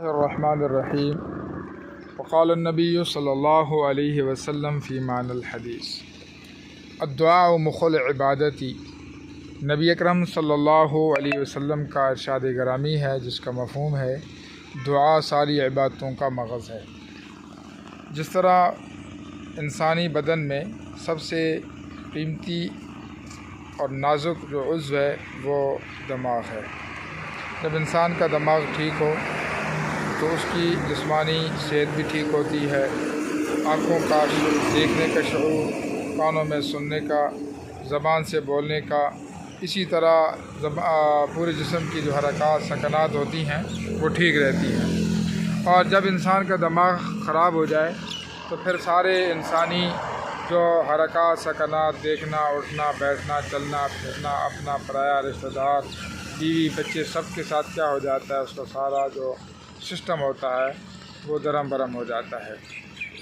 الرحمن الرحیم وقال النبی صلی اللہ علیہ وسلم فی معنی الحدیث الدعاء مخ العبادتی۔ نبی اکرم صلی اللہ علیہ وسلم کا ارشاد گرامی ہے جس کا مفہوم ہے دعا ساری عبادتوں کا مغز ہے۔ جس طرح انسانی بدن میں سب سے قیمتی اور نازک جو عضو ہے وہ دماغ ہے۔ جب انسان کا دماغ ٹھیک ہو تو اس کی جسمانی صحت بھی ٹھیک ہوتی ہے، آنکھوں کا دیکھنے کا شعور، کانوں میں سننے کا، زبان سے بولنے کا، اسی طرح پورے جسم کی جو حرکات سکنات ہوتی ہیں وہ ٹھیک رہتی ہیں۔ اور جب انسان کا دماغ خراب ہو جائے تو پھر سارے انسانی جو حرکات سکنات، دیکھنا، اٹھنا، بیٹھنا، چلنا پھرنا، اپنا پرایا، رشتہ دار، بیوی بچے، سب کے ساتھ کیا ہو جاتا ہے، اس کا سارا جو سسٹم ہوتا ہے وہ درم برم ہو جاتا ہے۔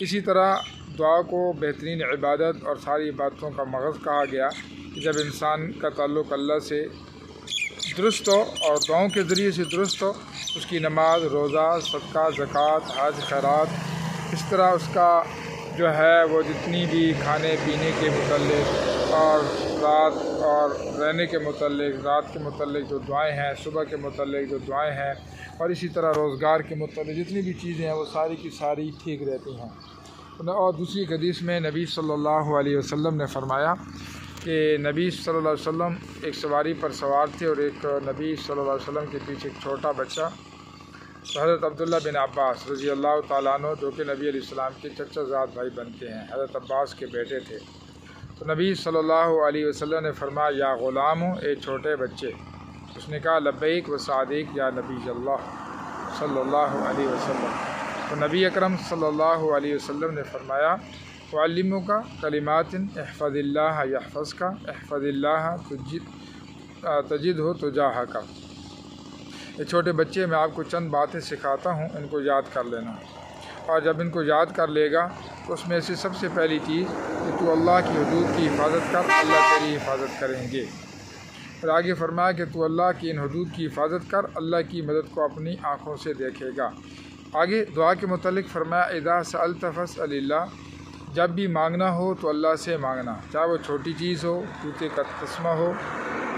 اسی طرح دعا کو بہترین عبادت اور ساری عبادتوں کا مغز کہا گیا کہ جب انسان کا تعلق اللہ سے درست ہو اور دعاؤں کے ذریعے سے درست ہو، اس کی نماز، روزہ، صدقہ، زکوٰۃ، حج، خیرات، اس طرح اس کا جو ہے وہ جتنی بھی کھانے پینے کے متعلق اور رات اور رہنے کے متعلق، رات کے متعلق جو دعائیں ہیں، صبح کے متعلق جو دعائیں ہیں، اور اسی طرح روزگار کے متعلق جتنی بھی چیزیں ہیں وہ ساری کی ساری ٹھیک رہتی ہیں۔ اور دوسری حدیث میں نبی صلی اللہ علیہ وسلم نے فرمایا کہ نبی صلی اللہ علیہ وسلم ایک سواری پر سوار تھے اور ایک نبی صلی اللہ علیہ وسلم کے پیچھے ایک چھوٹا بچہ، تو حضرت عبداللہ بن عباس رضی اللہ تعالیٰ عنہ جو کہ نبی علیہ السلام کے چچا زاد بھائی بنتے ہیں، حضرت عباس کے بیٹے تھے، تو نبی صلی اللہ علیہ وسلم نے فرمایا یا غلام، اے چھوٹے بچے۔ اس نے کہا لبیک و صادق یا نبی اللہ صلی اللہ علیہ وسلم۔ تو نبی اکرم صلی اللہ علیہ وسلم نے فرمایا وعلمک کلمات احفظ اللہ یحفظک احفظ اللہ تجدہ تجاہک۔ یہ چھوٹے بچے، میں آپ کو چند باتیں سکھاتا ہوں، ان کو یاد کر لینا، اور جب ان کو یاد کر لے گا تو اس میں سے سب سے پہلی چیز کہ تو اللہ کی حدود کی حفاظت کر، اللہ تیری حفاظت کریں گے۔ پھر آگے فرمایا کہ تو اللہ کی ان حدود کی حفاظت کر، اللہ کی مدد کو اپنی آنکھوں سے دیکھے گا۔ آگے دعا کے متعلق فرمایا اذا سألت فاسأل اللہ، جب بھی مانگنا ہو تو اللہ سے مانگنا، چاہے وہ چھوٹی چیز ہو، جوتے کا تسمہ ہو،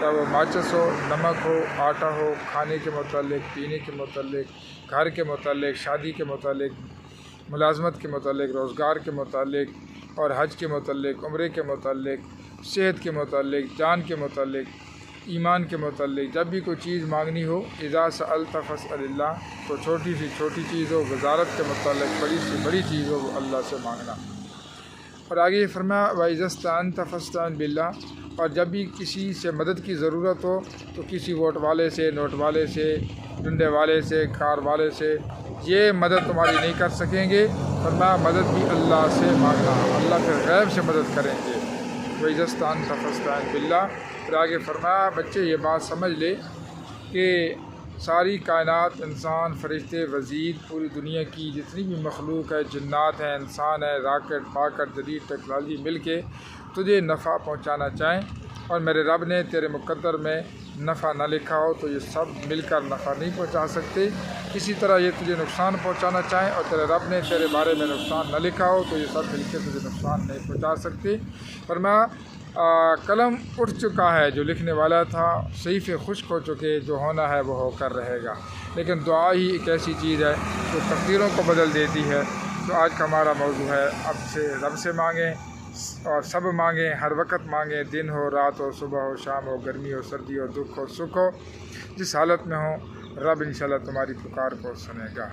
چاہے وہ ماچس ہو، نمک ہو، آٹا ہو، کھانے کے متعلق، پینے کے متعلق، گھر کے متعلق، شادی کے متعلق، ملازمت کے متعلق، روزگار کے متعلق، اور حج کے متعلق، عمرے کے متعلق، صحت کے متعلق، جان کے متعلق، ایمان کے متعلق، جب بھی کوئی چیز مانگنی ہو اذا سألت فاسأل اللہ، تو چھوٹی سی چھوٹی چیز ہو، وزارت کے متعلق، بڑی سی بڑی چیز ہو، وہ اللہ سے مانگنا۔ اور آگے فرمایا وَإِذَا اسْتَعَنْتَ فَاسْتَعِنْ بِاللَّهِ، اور جب بھی کسی سے مدد کی ضرورت ہو تو کسی ووٹ والے سے، نوٹ والے سے، ڈنڈے والے سے، کار والے سے یہ مدد تمہاری نہیں کر سکیں گے، فرمایا مدد بھی اللہ سے مانگنا، اللہ پھر غیب سے مدد کریں گے۔ وَإِذَا اسْتَعَنْتَ فَاسْتَعِنْ بِاللَّهِ۔ پھر آگے فرمایا بچے یہ بات سمجھ لے کہ ساری کائنات، انسان، فرشتے، وزیر، پوری دنیا کی جتنی بھی مخلوق ہے، جنات ہیں، انسان ہے، راکٹ پاکٹ جدید ٹیکنالوجی مل کے تجھے نفع پہنچانا چاہیں، اور میرے رب نے تیرے مقدر میں نفع نہ لکھا ہو تو یہ سب مل کر نفع نہیں پہنچا سکتے۔ اسی طرح یہ تجھے نقصان پہنچانا چاہیں اور تیرے رب نے تیرے بارے میں نقصان نہ لکھا ہو تو یہ سب مل کے تجھے نقصان نہیں پہنچا سکتے۔ فرمایا قلم اٹھ چکا ہے جو لکھنے والا تھا، صحیفے خشک ہو چکے، جو ہونا ہے وہ ہو کر رہے گا، لیکن دعا ہی ایک ایسی چیز ہے جو تقدیروں کو بدل دیتی ہے۔ تو آج کا ہمارا موضوع ہے اب سے رب سے مانگیں، اور سب مانگیں، ہر وقت مانگیں، دن ہو، رات ہو، صبح ہو، شام ہو، گرمی ہو، سردی ہو، دکھ ہو، سکھ ہو، جس حالت میں ہو، رب انشاءاللہ تمہاری پکار کو سنے گا۔